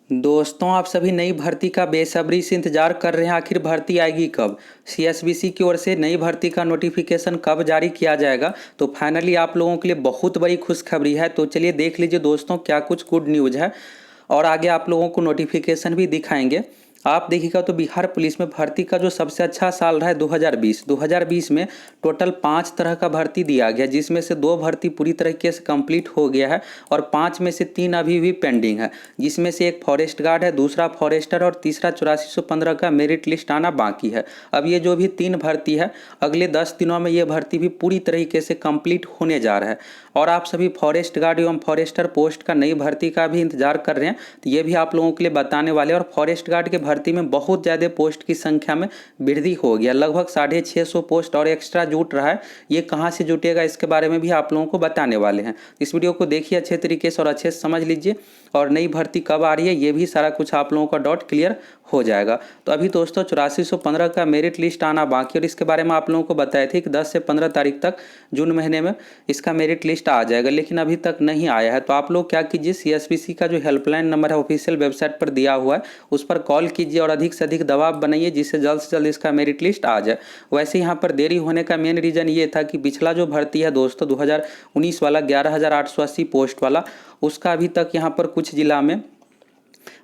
दोस्तों, आप सभी नई भर्ती का बेसब्री से इंतजार कर रहे हैं। आखिर भर्ती आएगी कब? सीएसबीसी की ओर से नई भर्ती का नोटिफिकेशन कब जारी किया जाएगा? तो फाइनली आप लोगों के लिए बहुत बड़ी खुशखबरी है। तो चलिए देख लीजिए दोस्तों, क्या कुछ गुड न्यूज़ है और आगे आप लोगों को नोटिफिकेशन भी दिखाएंगे। आप देखिएगा तो बिहार पुलिस में भर्ती का जो सबसे अच्छा साल रहा है 2020 में टोटल 5 तरह का भर्ती दिया गया, जिसमें से 2 भर्ती पूरी तरीके से कंप्लीट हो गया है और 5 में से 3 अभी भी पेंडिंग है, जिसमें से एक फॉरेस्ट गार्ड है, दूसरा फॉरेस्टर और तीसरा 8415 का मेरिट लिस्ट आना बाकी है। अब ये जो भी 3 भर्ती है, अगले 10 दिनों में ये भर्ती भी पूरी तरीके से कंप्लीट होने जा रहा है। और आप सभी फॉरेस्ट गार्ड एवं फॉरेस्टर पोस्ट का नई भर्ती का भी इंतजार कर रहे हैं, तो ये भी आप लोगों के लिए बताने वाले हैं। और फॉरेस्ट गार्ड के भर्ती में बहुत ज़्यादा पोस्ट की संख्या में वृद्धि हो गया, लगभग 650 पोस्ट और एक्स्ट्रा जुट रहा है। ये कहाँ से जुटेगा, इसके बारे में भी आप लोगों को बताने वाले हैं। इस वीडियो को देखिए अच्छे तरीके से और अच्छे से समझ लीजिए, और नई भर्ती कब आ रही है ये भी सारा कुछ आप लोगों का डाउट क्लियर हो जाएगा। तो अभी दोस्तों 8415 का मेरिट लिस्ट आना बाकी, और इसके बारे में आप लोगों को बताए थे कि 10 से 15 तारीख तक जून महीने में इसका मेरिट लिस्ट आ जाएगा, लेकिन अभी तक नहीं आया है। तो आप लोग क्या कीजिए, सीएसबीसी का जो हेल्पलाइन नंबर है ऑफिशियल वेबसाइट पर दिया हुआ है, उस पर कॉल कीजिए और अधिक से अधिक दबाव बनाइए, जिससे जल्द से जल्द इसका मेरिट लिस्ट आ जाए। वैसे यहाँ पर देरी होने का मेन रीज़न ये था कि पिछला जो भर्ती है दोस्तों 2019 वाला 11,880 पोस्ट वाला, उसका अभी तक यहाँ पर कुछ जिला में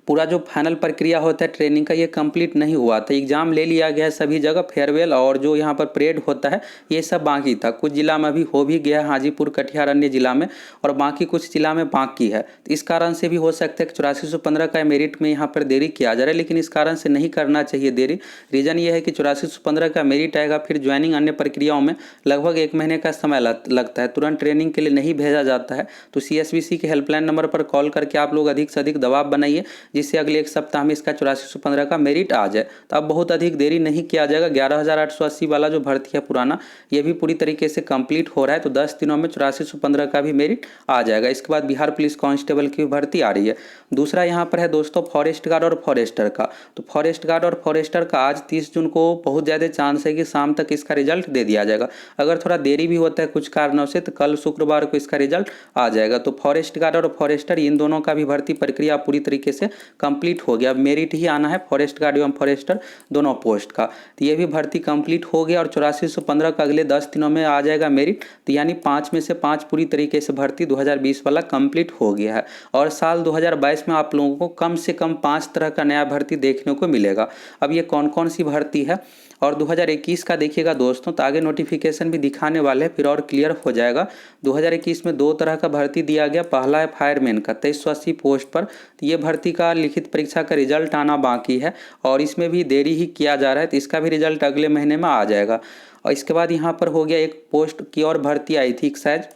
पूरा जो फाइनल प्रक्रिया होता है ट्रेनिंग का, ये कंप्लीट नहीं हुआ था। एग्जाम ले लिया गया है सभी जगह, फेयरवेल और जो यहाँ पर परेड होता है ये सब बाकी था। कुछ जिला में अभी हो भी गया है, हाजीपुर कटिहार अन्य जिला में, और बाकी कुछ जिला में बाकी है। तो इस कारण से भी हो सकता है कि 8415 का मेरिट में यहाँ पर देरी किया जा रहा है, लेकिन इस कारण से नहीं करना चाहिए देरी। रीज़न ये है कि 8415 का मेरिट आएगा, फिर ज्वाइनिंग अन्य प्रक्रियाओं में लगभग 1 महीने का समय लगता है, तुरंत ट्रेनिंग के लिए नहीं भेजा जाता है। तो सीएसबीसी के हेल्पलाइन नंबर पर कॉल करके आप लोग अधिक से अधिक दबाव बनाइए, जिससे अगले 1 सप्ताह में इसका 8415 का मेरिट आ जाए। तो अब बहुत अधिक देरी नहीं किया जाएगा। 11,880 वाला जो भर्ती है पुराना, ये भी पूरी तरीके से कंप्लीट हो रहा है। तो 10 दिनों में 8415 का भी मेरिट आ जाएगा। इसके बाद बिहार पुलिस कांस्टेबल की भर्ती आ रही है। दूसरा यहाँ पर है दोस्तों फॉरेस्ट गार्ड और फॉरेस्टर का। तो फॉरेस्ट गार्ड और फॉरेस्टर का आज 30 जून को बहुत ज़्यादा चांस है कि शाम तक इसका रिजल्ट दे दिया जाएगा। अगर थोड़ा देरी भी होता है कुछ कारणों से, तो कल शुक्रवार को इसका रिजल्ट आ जाएगा। तो फॉरेस्ट गार्ड और फॉरेस्टर इन दोनों का भी भर्ती प्रक्रिया पूरी तरीके से कंप्लीट हो गया। अब मेरिट ही आना है फॉरेस्ट गार्ड एवं फॉरेस्टर दोनों पोस्ट का। तो ये भी भर्ती कंप्लीट हो गया और 8415 का अगले 10 दिनों में आ जाएगा मेरिट। तो यानी 5 में से 5 पूरी तरीके से भर्ती 2020 वाला कंप्लीट हो गया है। और साल 2022 में आप लोगों को कम से कम 5 तरह का नया भर्ती देखने को मिलेगा। अब ये कौन कौन सी भर्ती है और 2021 का देखिएगा दोस्तों, तो आगे नोटिफिकेशन भी दिखाने वाले हैं, फिर और क्लियर हो जाएगा। 2021 में 2 तरह का भर्ती दिया गया। पहला है फायरमैन का 2380 पोस्ट पर। तो ये भर्ती का लिखित परीक्षा का रिजल्ट आना बाकी है और इसमें भी देरी ही किया जा रहा है, तो इसका भी रिजल्ट अगले महीने में आ जाएगा। और इसके बाद यहाँ पर हो गया एक पोस्ट की और भर्ती आई थी शायद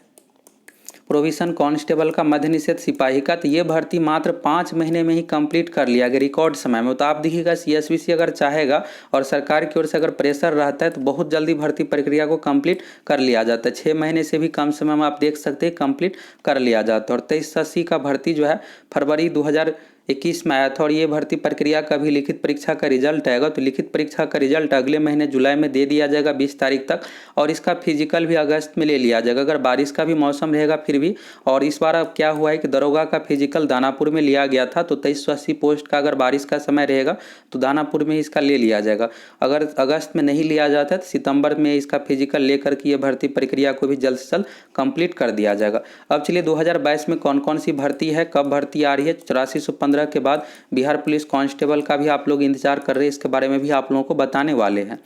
प्रोविजन कांस्टेबल का मध्य निषेध सिपाही का। तो ये भर्ती मात्र 5 महीने में ही कंप्लीट कर लिया गया, रिकॉर्ड समय में। तो आप देखिएगा सीएसबीसी अगर चाहेगा और सरकार की ओर से अगर प्रेशर रहता है तो बहुत जल्दी भर्ती प्रक्रिया को कंप्लीट कर लिया जाता है। 6 महीने से भी कम समय में आप देख सकते हैं कंप्लीट कर लिया जाता है। और 2380 का भर्ती जो है फरवरी 2021 में आया था और ये भर्ती प्रक्रिया का भी लिखित परीक्षा का रिजल्ट आएगा। तो लिखित परीक्षा का रिजल्ट अगले महीने जुलाई में दे दिया जाएगा 20 तारीख तक, और इसका फिजिकल भी अगस्त में ले लिया जाएगा अगर बारिश का भी मौसम रहेगा फिर भी। और इस बार अब क्या हुआ है कि दरोगा का फिजिकल दानापुर में लिया गया था, तो 2380 पोस्ट का अगर बारिश का समय रहेगा तो दानापुर में इसका ले लिया जाएगा। अगर अगस्त में नहीं लिया जाता है तो सितंबर में इसका फिजिकल लेकर के ये भर्ती प्रक्रिया को भी जल्द से जल्द कंप्लीट कर दिया जाएगा। अब चलिए 2022 में कौन कौन सी भर्ती है, कब भर्ती आ रही है। 8415 के बाद बिहार पुलिस कांस्टेबल का भी आप लोग इंतजार कर रहे हैं, इसके बारे में भी आप लोगों को बताने वाले हैं।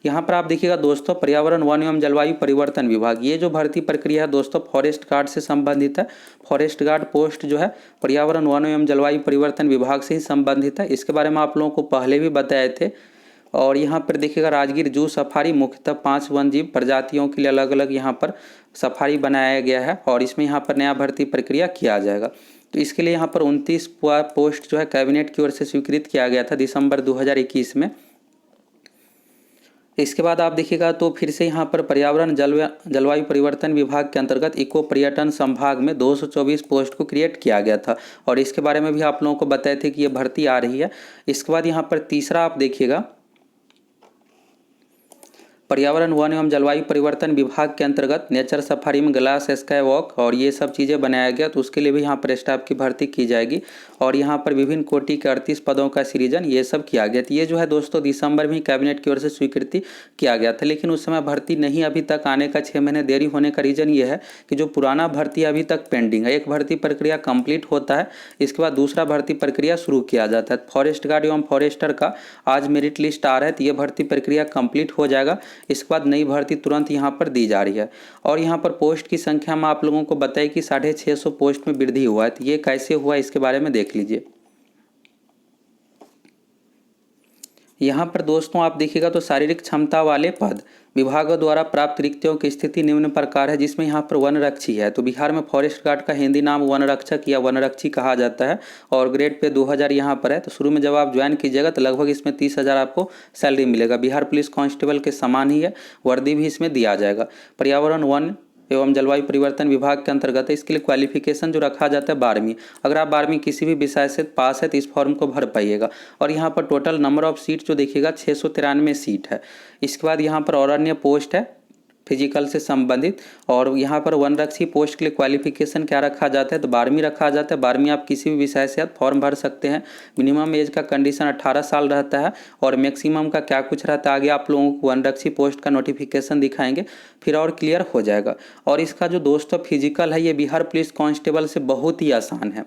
यहाँ पर आप देखिएगा दोस्तों पर्यावरण वन एवं जलवायु परिवर्तन विभाग, ये जो भर्ती प्रक्रिया है दोस्तों फॉरेस्ट गार्ड से संबंधित है। फॉरेस्ट गार्ड पोस्ट जो है पर्यावरण वन एवं जलवायु परिवर्तन विभाग से ही संबंधित है। इसके बारे में आप लोगों को पहले भी बताए थे। और यहाँ पर देखिएगा राजगीर जू सफारी मुख्यतः 5 वन जीव प्रजातियों के लिए अलग अलग यहाँ पर सफारी बनाया गया है और इसमें यहाँ पर नया भर्ती प्रक्रिया किया जाएगा। तो इसके लिए यहाँ पर 29 पोस्ट जो है कैबिनेट की ओर से स्वीकृत किया गया था दिसंबर 2021 में। इसके बाद आप देखिएगा तो फिर से यहाँ पर पर्यावरण जलवायु परिवर्तन विभाग के अंतर्गत इको पर्यटन संभाग में 224 पोस्ट को क्रिएट किया गया था और इसके बारे में भी आप लोगों को बताए थे कि ये भर्ती आ रही है। इसके बाद यहाँ पर तीसरा आप देखिएगा पर्यावरण वन एवं जलवायु परिवर्तन विभाग के अंतर्गत नेचर सफारी में ग्लास स्काई वॉक और ये सब चीज़ें बनाया गया, तो उसके लिए भी यहाँ पर स्टाफ की भर्ती की जाएगी। और यहाँ पर विभिन्न कोटि के 38 पदों का सृजन ये सब किया गया। तो ये जो है दोस्तों दिसंबर में ही कैबिनेट की ओर से स्वीकृति किया गया था, लेकिन उस समय भर्ती नहीं अभी तक आने का 6 महीने देरी होने का रीज़न ये है कि जो पुराना भर्ती अभी तक पेंडिंग है। एक भर्ती प्रक्रिया कंप्लीट होता है, इसके बाद दूसरा भर्ती प्रक्रिया शुरू किया जाता है। फॉरेस्ट गार्ड एवं फॉरेस्टर का आज मेरिट लिस्ट आ रहा है, तो ये भर्ती प्रक्रिया कंप्लीट हो जाएगा। इसके बाद नई भर्ती तुरंत यहाँ पर दी जा रही है। और यहाँ पर पोस्ट की संख्या में आप लोगों को बताइए कि 650 पोस्ट में वृद्धि हुआ है। तो ये कैसे हुआ इसके बारे में देख लीजिए। यहाँ पर दोस्तों आप देखिएगा तो शारीरिक क्षमता वाले पद विभागों द्वारा प्राप्त रिक्तियों की स्थिति निम्न प्रकार है, जिसमें यहाँ पर वनरक्षी है। तो बिहार में फॉरेस्ट गार्ड का हिंदी नाम वनरक्षक या वनरक्षी कहा जाता है और ग्रेड पे 2000 यहाँ पर है। तो शुरू में जब आप ज्वाइन कीजिएगा तो लगभग इसमें 30,000 आपको सैलरी मिलेगा। बिहार पुलिस कांस्टेबल के समान ही है, वर्दी भी इसमें दिया जाएगा। पर्यावरण वन एवं जलवायु परिवर्तन विभाग के अंतर्गत है। इसके लिए क्वालिफिकेशन जो रखा जाता है 12वीं। अगर आप 12वीं किसी भी विषय से पास है तो इस फॉर्म को भर पाइएगा। और यहाँ पर टोटल नंबर ऑफ सीट जो देखिएगा 693 सीट है। इसके बाद यहाँ पर और अन्य पोस्ट है फिजिकल से संबंधित। और यहाँ पर वनरक्षी पोस्ट के लिए क्वालिफिकेशन क्या रखा जाता है तो 12वीं रखा जाता है। 12वीं आप किसी भी विषय से आप फॉर्म भर सकते हैं। मिनिमम एज का कंडीशन 18 साल रहता है और मैक्सिमम का क्या कुछ रहता है आगे आप लोगों को वनरक्षी पोस्ट का नोटिफिकेशन दिखाएंगे, फिर और क्लियर हो जाएगा। और इसका जो दोस्तों फिजिकल है ये बिहार पुलिस कांस्टेबल से बहुत ही आसान है।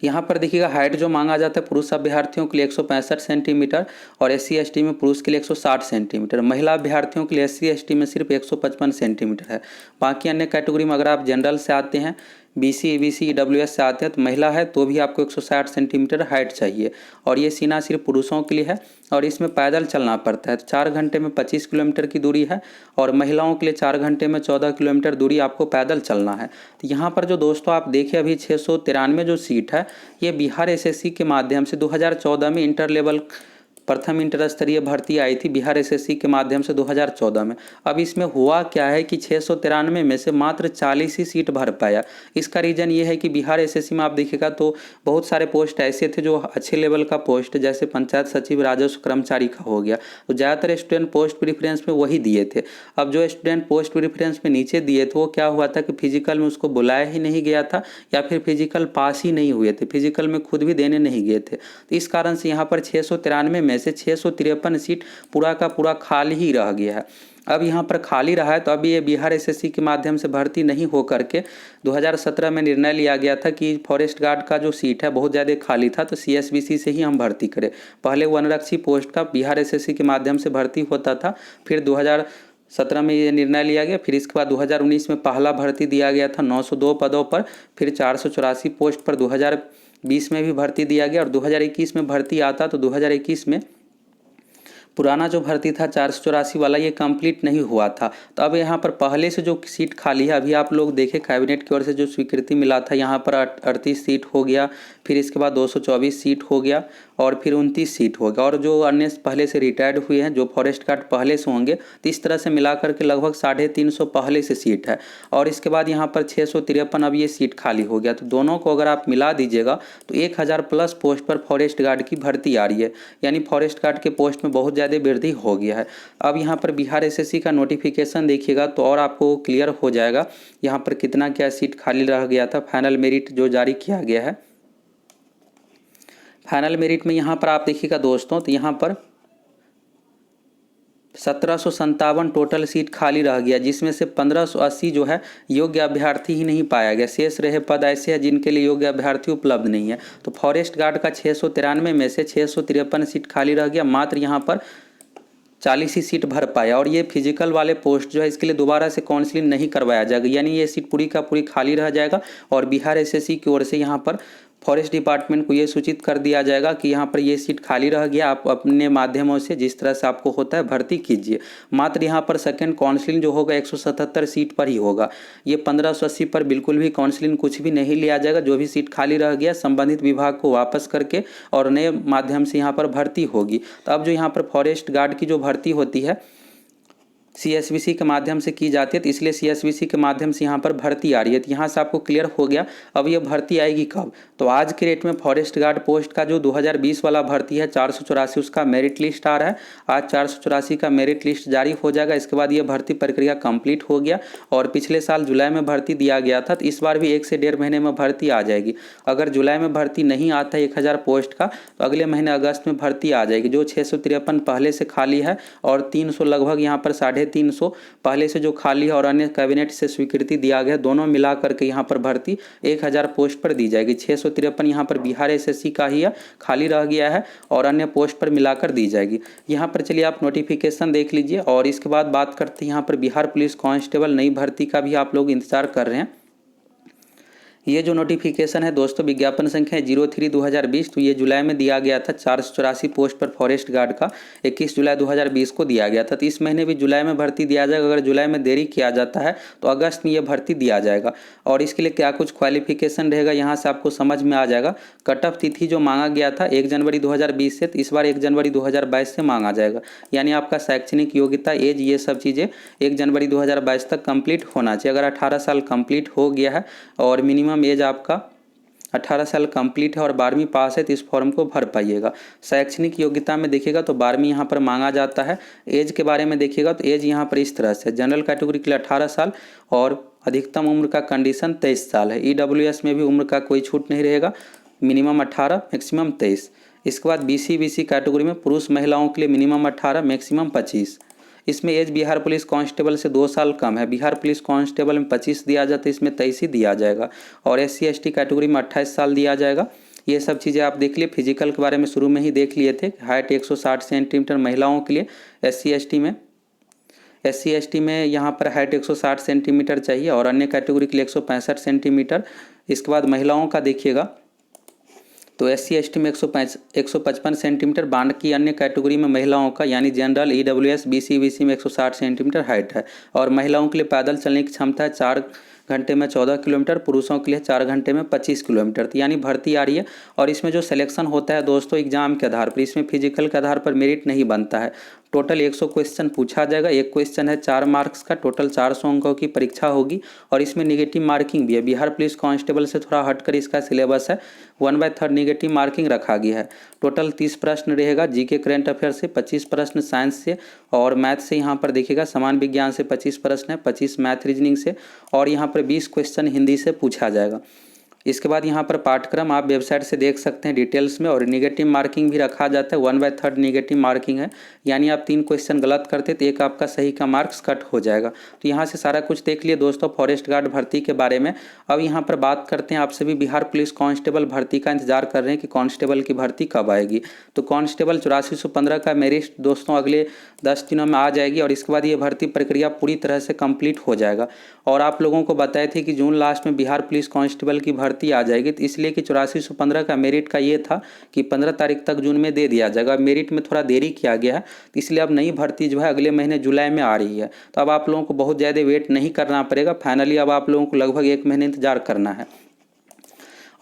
यहाँ पर देखिएगा हाइट जो मांगा जाता है पुरुष अभ्यर्थियों के लिए 165 सेंटीमीटर और SC/ST में पुरुष के लिए 160 सेंटीमीटर, महिला अभ्यर्थियों के लिए SC/ST में सिर्फ 155 सेंटीमीटर है। बाकी अन्य कैटेगरी में अगर आप जनरल से आते हैं, BC EBC EWS से आते हैं तो महिला है तो भी आपको 160 सेंटीमीटर हाइट चाहिए। और ये सीना सिर्फ पुरुषों के लिए है और इसमें पैदल चलना पड़ता है। तो 4 घंटे में 25 किलोमीटर की दूरी है और महिलाओं के लिए 4 घंटे में 14 किलोमीटर दूरी आपको पैदल चलना है। तो यहाँ पर जो दोस्तों आप देखें अभी 693 जो सीट है ये बिहार SSC के माध्यम से 2014 में इंटर लेवल प्रथम इंटर स्तरीय भर्ती आई थी बिहार SSC के माध्यम से 2014 में। अब इसमें हुआ क्या है कि 693 में से मात्र 40 ही सीट भर पाया। इसका रीज़न ये है कि बिहार SSC में आप देखिएगा तो बहुत सारे पोस्ट ऐसे थे जो अच्छे लेवल का पोस्ट, जैसे पंचायत सचिव राजस्व कर्मचारी का हो गया, तो ज़्यादातर स्टूडेंट पोस्ट प्रीफरेंस में वही दिए थे। अब जो स्टूडेंट पोस्ट प्रीफरेंस में नीचे दिए थे वो क्या हुआ था कि फिजिकल में उसको बुलाया ही नहीं गया था या फिर फिजिकल पास ही नहीं हुए थे, फिजिकल में खुद भी देने नहीं गए थे। तो इस कारण से यहाँ पर 693 में से 653 सीट पूरा का पूरा खाली ही रह गया है। अब यहाँ पर खाली रहा है तो अभी ये बिहार SSC के माध्यम से भर्ती नहीं हो करके 2017 में निर्णय लिया गया था कि फॉरेस्ट गार्ड का जो सीट है बहुत ज़्यादा खाली था तो CSBC से ही हम भर्ती करें। पहले वनरक्षी पोस्ट का बिहार SSC के माध्यम से भर्ती होता था, फिर 2017 में ये निर्णय लिया गया। फिर इसके बाद 2019 में पहला भर्ती दिया गया था 902 पदों पर, फिर 484 पोस्ट पर 2020 में भी भर्ती दिया गया और 2021 में भर्ती आता तो 2021 में पुराना जो भर्ती था 484 वाला ये कंप्लीट नहीं हुआ था। तो अब यहाँ पर पहले से जो सीट खाली है अभी आप लोग देखें कैबिनेट की ओर से जो स्वीकृति मिला था यहाँ पर 38 सीट हो गया, फिर इसके बाद 224 सीट हो गया और फिर 29 सीट हो गया। और जो अन्य पहले से रिटायर्ड हुए हैं जो फॉरेस्ट गार्ड पहले से होंगे तो इस तरह से मिला करके लगभग 350 पहले से सीट है। और इसके बाद यहाँ पर 653 अब ये सीट खाली हो गया। तो दोनों को अगर आप मिला दीजिएगा तो 1000 प्लस पोस्ट पर फॉरेस्ट गार्ड की भर्ती आ रही है, यानी फॉरेस्ट गार्ड के पोस्ट में बहुत ज़्यादा वृद्धि हो गया है। अब यहाँ पर बिहार SSC का नोटिफिकेशन देखिएगा तो और आपको क्लियर हो जाएगा यहाँ पर कितना क्या सीट खाली रह गया था। फाइनल मेरिट जो जारी किया गया है, फाइनल मेरिट में यहाँ पर आप देखिएगा दोस्तों तो यहाँ पर 1757 टोटल सीट खाली रह गया, जिसमें से 1580 जो है योग्य अभ्यर्थी ही नहीं पाया गया। शेष रहे पद ऐसे हैं जिनके लिए योग्य अभ्यर्थी उपलब्ध नहीं है। तो फॉरेस्ट गार्ड का 693 में से 653 सीट खाली रह गया, मात्र यहाँ पर 40 ही सीट भर पाया। और ये फिजिकल वाले पोस्ट जो है इसके लिए दोबारा से काउंसलिंग नहीं करवाया जाएगा, यानी ये सीट पूरी का पूरी खाली रह जाएगा। और बिहार SSC की ओर से यहाँ पर फॉरेस्ट डिपार्टमेंट को ये सूचित कर दिया जाएगा कि यहाँ पर ये सीट खाली रह गया, आप अपने माध्यमों से जिस तरह से आपको होता है भर्ती कीजिए। मात्र यहाँ पर सेकंड काउंसलिंग जो होगा 177 सीट पर ही होगा। ये 1580 पर बिल्कुल भी काउंसलिंग कुछ भी नहीं लिया जाएगा। जो भी सीट खाली रह गया संबंधित विभाग को वापस करके और नए माध्यम से यहाँ पर भर्ती होगी। तो अब जो यहाँ पर फॉरेस्ट गार्ड की जो भर्ती होती है सीएसबीसी के माध्यम से की जाती है, तो इसलिए सीएसबीसी के माध्यम से यहाँ पर भर्ती आ रही है। तो यहाँ से आपको क्लियर हो गया। अब ये भर्ती आएगी कब? तो आज के डेट में फॉरेस्ट गार्ड पोस्ट का जो 2020 वाला भर्ती है 484, उसका मेरिट लिस्ट आ रहा है। आज 484 का मेरिट लिस्ट जारी हो जाएगा। इसके बाद ये भर्ती प्रक्रिया कंप्लीट हो गया और पिछले साल जुलाई में भर्ती दिया गया था, तो इस बार भी 1 से 1.5 महीने में भर्ती आ जाएगी। अगर जुलाई में भर्ती नहीं आता 1000 पोस्ट का, तो अगले महीने अगस्त में भर्ती आ जाएगी। जो 653 पहले से खाली है और 300 लगभग यहाँ पर 350 पहले से जो खाली है और अन्य कैबिनेट से स्वीकृति दिया गया, दोनों मिला करके यहाँ पर भर्ती 1000 पोस्ट पर दी जाएगी। 653 यहाँ पर बिहार एसएससी का ही है, खाली रह गया है, और अन्य पोस्ट पर मिलाकर दी जाएगी। यहाँ पर चलिए आप नोटिफिकेशन देख लीजिए। और इसके बाद बात करते हैं यहाँ पर बिहार पुलिस कांस्टेबल नई भर्ती का भी आप लोग इंतजार कर रहे हैं। ये जो नोटिफिकेशन है दोस्तों, विज्ञापन संख्या 03/2020, तो ये जुलाई में दिया गया था। 484 पोस्ट पर फॉरेस्ट गार्ड का 21 जुलाई 2020 को दिया गया था। तो इस महीने भी जुलाई में भर्ती दिया जाएगा। अगर जुलाई में देरी किया जाता है तो अगस्त में ये भर्ती दिया जाएगा। और इसके लिए क्या कुछ क्वालिफिकेशन रहेगा, यहाँ से आपको समझ में आ जाएगा। कट ऑफ तिथि जो मांगा गया था 1 जनवरी 2020 से, तो इस बार 1 जनवरी 2022 से मांगा जाएगा। यानी आपका शैक्षणिक योग्यता, एज, ये सब चीज़ें 1 जनवरी 2022 तक कंप्लीट होना चाहिए। अगर 18 साल कंप्लीट हो गया है और मिनिमम एज आपका 18 साल कंप्लीट है और 12वीं पास है, तो इस फॉर्म को भर पाइएगा। शैक्षणिक योग्यता में देखिएगा तो 12वीं यहाँ पर मांगा जाता है। एज के बारे में देखिएगा तो एज यहाँ पर इस तरह से, जनरल कैटेगरी के लिए 18 साल और अधिकतम उम्र का कंडीशन 23 साल है। ईडब्ल्यूएस में भी उम्र का कोई छूट नहीं रहेगा, मिनिमम 18 मैक्सिमम 23। इसके बाद बीसी कैटेगरी में पुरुष महिलाओं के लिए मिनिमम 18 मैक्सिमम 25। इसमें एज बिहार पुलिस कांस्टेबल से 2 साल कम है। बिहार पुलिस कांस्टेबल में 25 दिया जाता है, इसमें 23 ही दिया जाएगा। और SC ST कैटेगरी में 28 साल दिया जाएगा। ये सब चीज़ें आप देख लिए। फिजिकल के बारे में शुरू में ही देख लिए थे। हाइट 160 सेंटीमीटर महिलाओं के लिए, SC ST में यहाँ पर हाइट 160 सेंटीमीटर चाहिए और अन्य कैटेगरी के लिए 165 सेंटीमीटर। इसके बाद महिलाओं का देखिएगा तो SC ST में 155 सेंटीमीटर, बाकी अन्य कैटेगरी में महिलाओं का यानी जनरल, EWS, BC में 160 सेंटीमीटर हाइट है। और महिलाओं के लिए पैदल चलने की क्षमता है 4 घंटे में 14 किलोमीटर, पुरुषों के लिए 4 घंटे में 25 किलोमीटर। तो यानी भर्ती आ रही है। और इसमें जो सिलेक्शन होता है दोस्तों एग्जाम के आधार पर, इसमें फिजिकल के आधार पर मेरिट नहीं बनता है। टोटल 100 क्वेश्चन पूछा जाएगा। एक क्वेश्चन है 4 मार्क्स का, टोटल 400 अंकों की परीक्षा होगी और इसमें निगेटिव मार्किंग भी है। बिहार पुलिस कांस्टेबल से थोड़ा हटकर इसका सिलेबस है, 1/3 निगेटिव मार्किंग रखा गया है। टोटल 30 प्रश्न रहेगा, जीके करंट अफेयर से 25 प्रश्न, साइंस से और मैथ से यहाँ पर देखिएगा, समान विज्ञान से 25 प्रश्न है, 25 मैथ रीजनिंग से, और यहाँ पर 20 क्वेश्चन हिंदी से पूछा जाएगा। इसके बाद यहाँ पर पाठ्यक्रम आप वेबसाइट से देख सकते हैं डिटेल्स में। और निगेटिव मार्किंग भी रखा जाता है, 1/3 निगेटिव मार्किंग है। यानी आप 3 क्वेश्चन गलत करते तो एक आपका सही का मार्क्स कट हो जाएगा। तो यहाँ से सारा कुछ देख लिए दोस्तों फॉरेस्ट गार्ड भर्ती के बारे में। अब यहाँ पर बात करते हैं, आप सभी बिहार पुलिस कांस्टेबल भर्ती का इंतजार कर रहे हैं कि कांस्टेबल की भर्ती कब आएगी। तो कांस्टेबल 8415 का मेरिट दोस्तों अगले 10 दिनों में आ जाएगी और इसके बाद ये भर्ती प्रक्रिया पूरी तरह से कंप्लीट हो जाएगा। और आप लोगों को बताए थे कि जून लास्ट में बिहार पुलिस कांस्टेबल की भर्ती आ जाएगी, तो इसलिए कि 8415 का मेरिट का ये था कि 15 तारीख तक जून में दे दिया जाएगा। मेरिट में थोड़ा देरी किया गया है, तो इसलिए अब नई भर्ती जो है अगले महीने जुलाई में आ रही है। तो अब आप लोगों को बहुत ज़्यादा वेट नहीं करना पड़ेगा। फाइनली अब आप लोगों को लगभग 1 महीने इंतजार करना है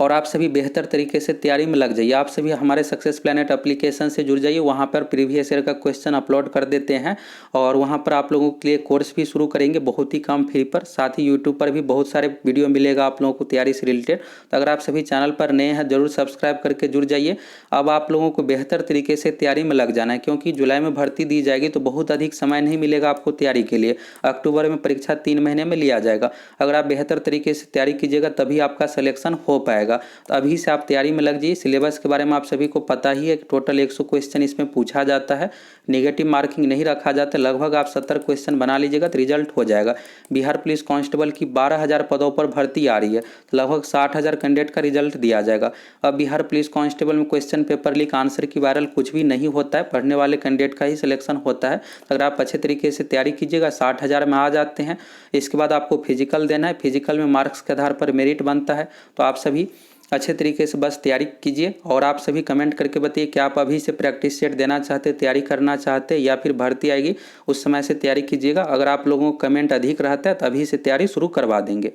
और आप सभी बेहतर तरीके से तैयारी में लग जाइए। आप सभी हमारे सक्सेस प्लैनेट एप्लीकेशन से जुड़ जाइए। वहाँ पर प्रीवियस ईयर का क्वेश्चन अपलोड कर देते हैं और वहाँ पर आप लोगों के लिए कोर्स भी शुरू करेंगे बहुत ही कम फी पर। साथ ही यूट्यूब पर भी बहुत सारे वीडियो मिलेगा आप लोगों को तैयारी से रिलेटेड। तो अगर आप सभी चैनल पर नए हैं जरूर सब्सक्राइब करके जुड़ जाइए। अब आप लोगों को बेहतर तरीके से तैयारी में लग जाना है, क्योंकि जुलाई में भर्ती दी जाएगी तो बहुत अधिक समय नहीं मिलेगा आपको तैयारी के लिए। अक्टूबर में परीक्षा 3 महीने में लिया जाएगा। अगर आप बेहतर तरीके से तैयारी कीजिएगा तभी आपका सिलेक्शन हो पाएगा। तो अभी से आप तैयारी में लग जाइए। सिलेबस के बारे में आप सभी को पता ही है कि टोटल 100 क्वेश्चन इसमें पूछा जाता है, नेगेटिव मार्किंग नहीं रखा जाता। लगभग आप 70 क्वेश्चन बना लीजिएगा तो रिजल्ट हो जाएगा। बिहार पुलिस कांस्टेबल की 12,000 पदों पर भर्ती आ रही है, तो लगभग 60,000 कैंडिडेट का रिजल्ट दिया जाएगा। अब बिहार पुलिस कांस्टेबल में क्वेश्चन पेपर लीक, आंसर की वायरल कुछ भी नहीं होता है, पढ़ने वाले कैंडिडेट का ही सिलेक्शन होता है। अगर आप अच्छे तरीके से तैयारी कीजिएगा 60,000 में आ जाते हैं। इसके बाद आपको फिजिकल देना है, फिजिकल में मार्क्स के आधार पर मेरिट बनता है। तो आप सभी अच्छे तरीके से बस तैयारी कीजिए और आप सभी कमेंट करके बताइए कि आप अभी से प्रैक्टिस सेट देना चाहते, तैयारी करना चाहते या फिर भर्ती आएगी उस समय से तैयारी कीजिएगा। अगर आप लोगों को कमेंट अधिक रहता है तो अभी से तैयारी शुरू करवा देंगे।